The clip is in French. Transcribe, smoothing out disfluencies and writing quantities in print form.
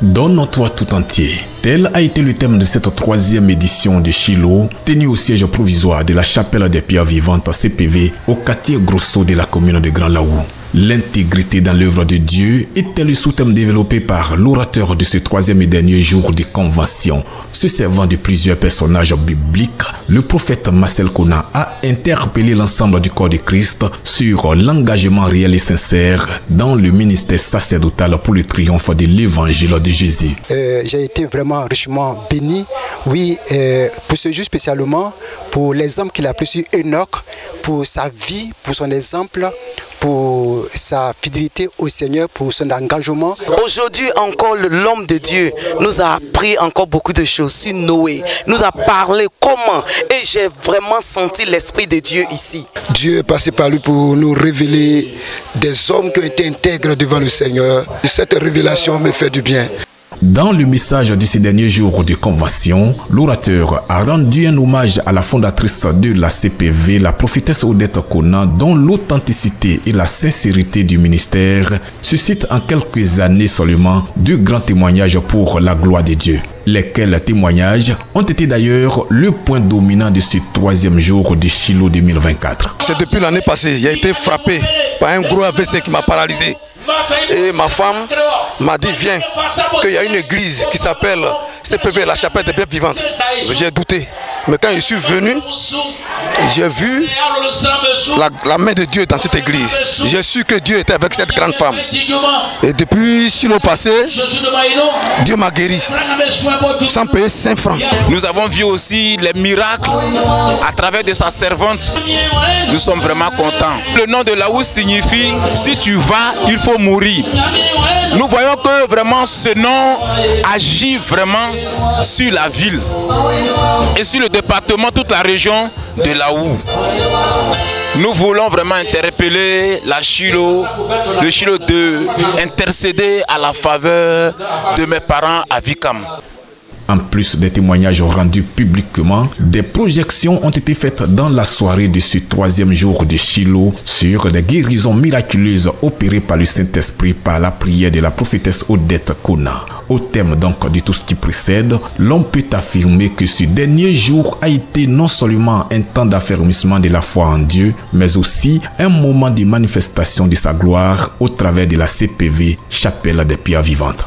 Donne-toi tout entier. Tel a été le thème de cette troisième édition de Shiloh, tenue au siège provisoire de la chapelle des Pierres Vivantes CPV au quartier Grosso de la commune de Grand Laou. L'intégrité dans l'œuvre de Dieu était le sous-thème développé par l'orateur de ce troisième et dernier jour de convention. Se servant de plusieurs personnages bibliques, le prophète Marcel Kona a interpellé l'ensemble du corps de Christ sur l'engagement réel et sincère dans le ministère sacerdotal pour le triomphe de l'évangile de Jésus. J'ai été vraiment richement béni, oui, pour ce jour spécialement, pour l'exemple qu'il a pris sur Enoch, pour sa vie, pour son exemple, pour sa fidélité au Seigneur, pour son engagement. Aujourd'hui encore, l'homme de Dieu nous a appris encore beaucoup de choses sur Noé, nous a parlé comment, et j'ai vraiment senti l'Esprit de Dieu ici. Dieu est passé par lui pour nous révéler des hommes qui ont été intègres devant le Seigneur. Cette révélation me fait du bien. Dans le message de ces derniers jours de convention, l'orateur a rendu un hommage à la fondatrice de la CPV, la prophétesse Odette Kona, dont l'authenticité et la sincérité du ministère suscitent en quelques années seulement de grands témoignages pour la gloire de Dieu. Lesquels témoignages ont été d'ailleurs le point dominant de ce troisième jour de Shiloh 2024. C'est depuis l'année passée, j'ai été frappé par un gros AVC qui m'a paralysé. Et ma femme m'a dit, viens, qu'il y a une église qui s'appelle CPV, la chapelle des Pierres Vivantes. J'ai douté. Mais quand je suis venu, j'ai vu la main de Dieu dans cette église. J'ai su que Dieu était avec cette grande femme. Et depuis Shiloh passé, Dieu m'a guéri sans payer 5 francs. Nous avons vu aussi les miracles à travers de sa servante. Nous sommes vraiment contents. Le nom de Laou signifie si tu vas, il faut mourir. Nous voyons que vraiment ce nom agit vraiment sur la ville et sur le département, toute la région de Laou. Nous voulons vraiment interpeller la Shiloh, le Shiloh intercéder à la faveur de mes parents à Vicam. En plus des témoignages rendus publiquement, des projections ont été faites dans la soirée de ce troisième jour de Shiloh sur des guérisons miraculeuses opérées par le Saint-Esprit par la prière de la prophétesse Odette Kona. Au thème donc de tout ce qui précède, l'on peut affirmer que ce dernier jour a été non seulement un temps d'affermissement de la foi en Dieu, mais aussi un moment de manifestation de sa gloire au travers de la CPV, Chapelle des Pierres Vivantes.